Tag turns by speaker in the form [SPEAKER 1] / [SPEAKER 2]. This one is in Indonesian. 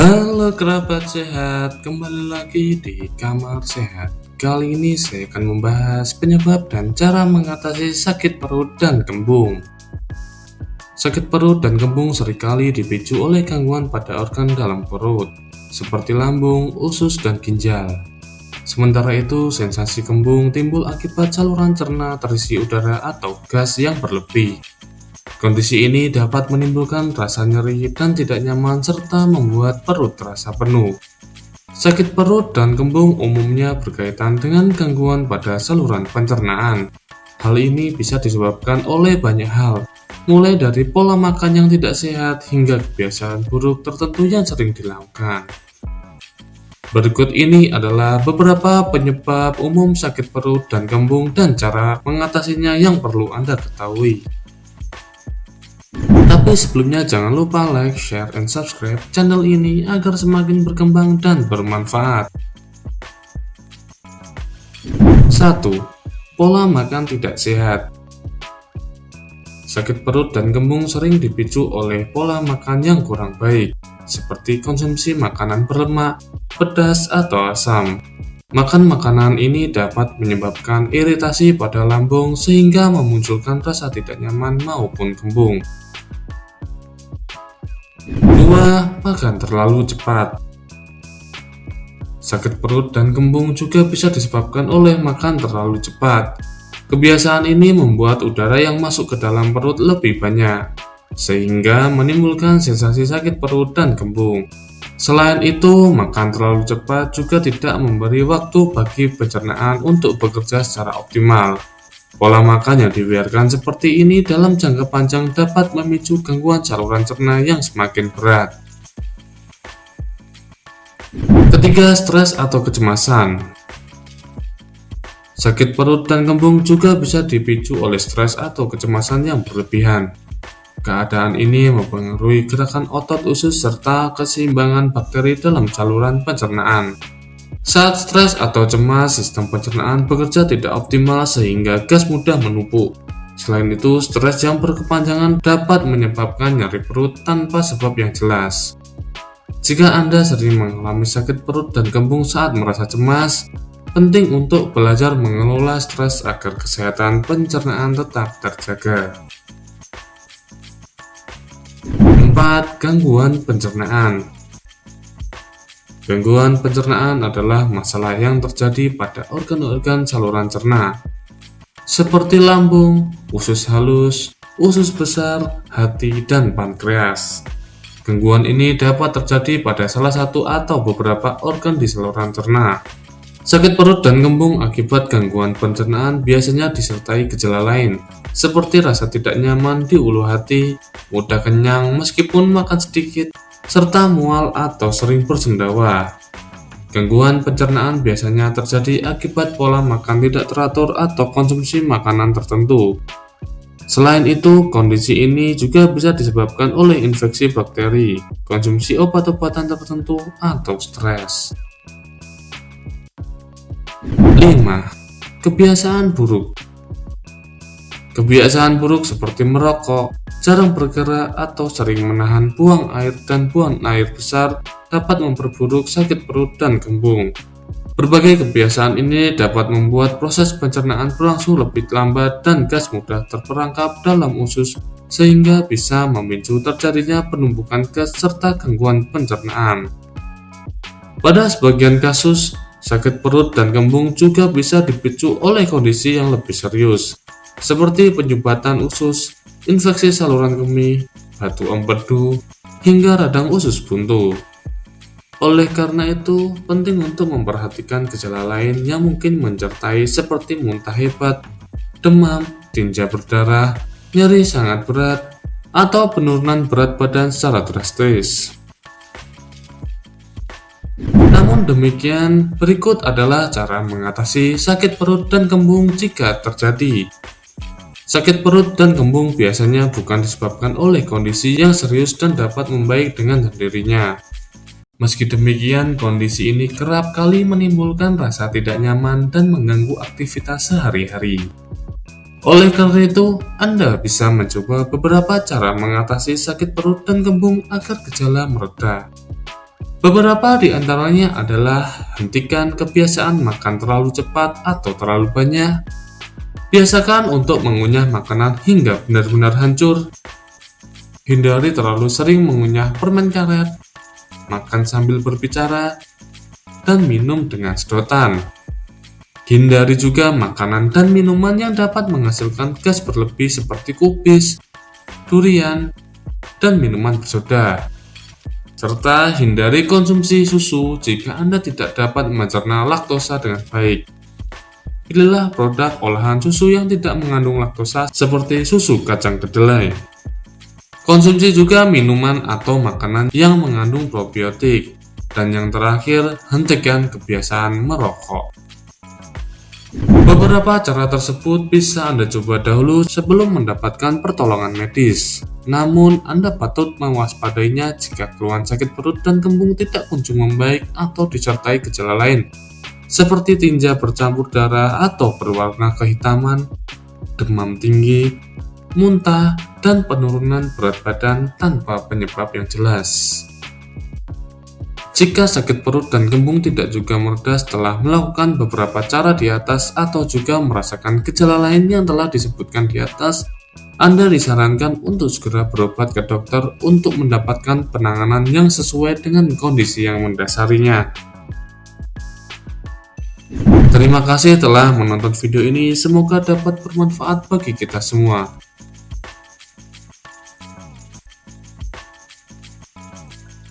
[SPEAKER 1] Halo kerabat sehat, kembali lagi di Kamar Sehat. Kali ini saya akan membahas penyebab dan cara mengatasi sakit perut dan kembung. Sakit perut dan kembung seringkali dipicu oleh gangguan pada organ dalam perut, seperti lambung, usus, dan ginjal. Sementara itu, sensasi kembung timbul akibat saluran cerna terisi udara atau gas yang berlebih. Kondisi ini dapat menimbulkan rasa nyeri dan tidak nyaman serta membuat perut terasa penuh. Sakit perut dan kembung umumnya berkaitan dengan gangguan pada saluran pencernaan. Hal ini bisa disebabkan oleh banyak hal, mulai dari pola makan yang tidak sehat hingga kebiasaan buruk tertentu yang sering dilakukan. Berikut ini adalah beberapa penyebab umum sakit perut dan kembung dan cara mengatasinya yang perlu Anda ketahui. Tapi sebelumnya jangan lupa like, share, and subscribe channel ini agar semakin berkembang dan bermanfaat. 1. Pola makan tidak sehat. Sakit perut dan kembung sering dipicu oleh pola makan yang kurang baik, seperti konsumsi makanan berlemak, pedas, atau asam. Makan makanan ini dapat menyebabkan iritasi pada lambung sehingga memunculkan rasa tidak nyaman maupun kembung. 2. Makan terlalu cepat. Sakit perut dan kembung juga bisa disebabkan oleh makan terlalu cepat. Kebiasaan ini membuat udara yang masuk ke dalam perut lebih banyak, sehingga menimbulkan sensasi sakit perut dan kembung. Selain itu, makan terlalu cepat juga tidak memberi waktu bagi pencernaan untuk bekerja secara optimal. Pola makan yang dibiarkan seperti ini dalam jangka panjang dapat memicu gangguan saluran cerna yang semakin berat. Ketiga, stres atau kecemasan. Sakit perut dan kembung juga bisa dipicu oleh stres atau kecemasan yang berlebihan. Keadaan ini mempengaruhi gerakan otot usus serta keseimbangan bakteri dalam saluran pencernaan. Saat stres atau cemas, sistem pencernaan bekerja tidak optimal sehingga gas mudah menumpuk. Selain itu, stres yang berkepanjangan dapat menyebabkan nyeri perut tanpa sebab yang jelas. Jika Anda sering mengalami sakit perut dan kembung saat merasa cemas, penting untuk belajar mengelola stres agar kesehatan pencernaan tetap terjaga. 4. Gangguan pencernaan. Gangguan pencernaan adalah masalah yang terjadi pada organ-organ saluran cerna, seperti lambung, usus halus, usus besar, hati, dan pankreas. Gangguan ini dapat terjadi pada salah satu atau beberapa organ di saluran cerna. Sakit perut dan kembung akibat gangguan pencernaan biasanya disertai gejala lain, seperti rasa tidak nyaman di ulu hati, mudah kenyang meskipun makan sedikit, serta mual atau sering bersendawa. Gangguan pencernaan biasanya terjadi akibat pola makan tidak teratur atau konsumsi makanan tertentu. Selain itu, kondisi ini juga bisa disebabkan oleh infeksi bakteri, konsumsi obat-obatan tertentu, atau stres. 5. Kebiasaan buruk. Kebiasaan buruk seperti merokok, jarang bergerak, atau sering menahan buang air dan buang air besar dapat memperburuk sakit perut dan kembung. Berbagai kebiasaan ini dapat membuat proses pencernaan berlangsung lebih lambat dan gas mudah terperangkap dalam usus sehingga bisa memicu terjadinya penumpukan gas serta gangguan pencernaan. Pada sebagian kasus, sakit perut dan kembung juga bisa dipicu oleh kondisi yang lebih serius, seperti penyumbatan usus, infeksi saluran kemih, batu empedu, hingga radang usus buntu. Oleh karena itu, penting untuk memperhatikan gejala lain yang mungkin menyertai seperti muntah hebat, demam, tinja berdarah, nyeri sangat berat, atau penurunan berat badan secara drastis. Namun demikian, berikut adalah cara mengatasi sakit perut dan kembung jika terjadi. Sakit perut dan kembung biasanya bukan disebabkan oleh kondisi yang serius dan dapat membaik dengan sendirinya. Meski demikian, kondisi ini kerap kali menimbulkan rasa tidak nyaman dan mengganggu aktivitas sehari-hari. Oleh karena itu, Anda bisa mencoba beberapa cara mengatasi sakit perut dan kembung agar gejala mereda. Beberapa di antaranya adalah hentikan kebiasaan makan terlalu cepat atau terlalu banyak. Biasakan untuk mengunyah makanan hingga benar-benar hancur. Hindari terlalu sering mengunyah permen karet, makan sambil berbicara, dan minum dengan sedotan. Hindari juga makanan dan minuman yang dapat menghasilkan gas berlebih seperti kubis, durian, dan minuman bersoda. Serta hindari konsumsi susu jika Anda tidak dapat mencerna laktosa dengan baik. Pilihlah produk olahan susu yang tidak mengandung laktosa seperti susu kacang kedelai. Konsumsi juga minuman atau makanan yang mengandung probiotik. Dan yang terakhir, hentikan kebiasaan merokok. Beberapa cara tersebut bisa Anda coba dahulu sebelum mendapatkan pertolongan medis. Namun, Anda patut mewaspadainya jika keluhan sakit perut dan kembung tidak kunjung membaik atau disertai gejala lain, seperti tinja bercampur darah atau berwarna kehitaman, demam tinggi, muntah, dan penurunan berat badan tanpa penyebab yang jelas. Jika sakit perut dan kembung tidak juga mereda setelah melakukan beberapa cara di atas atau juga merasakan gejala lain yang telah disebutkan di atas, Anda disarankan untuk segera berobat ke dokter untuk mendapatkan penanganan yang sesuai dengan kondisi yang mendasarinya. Terima kasih telah menonton video ini, semoga dapat bermanfaat bagi kita semua.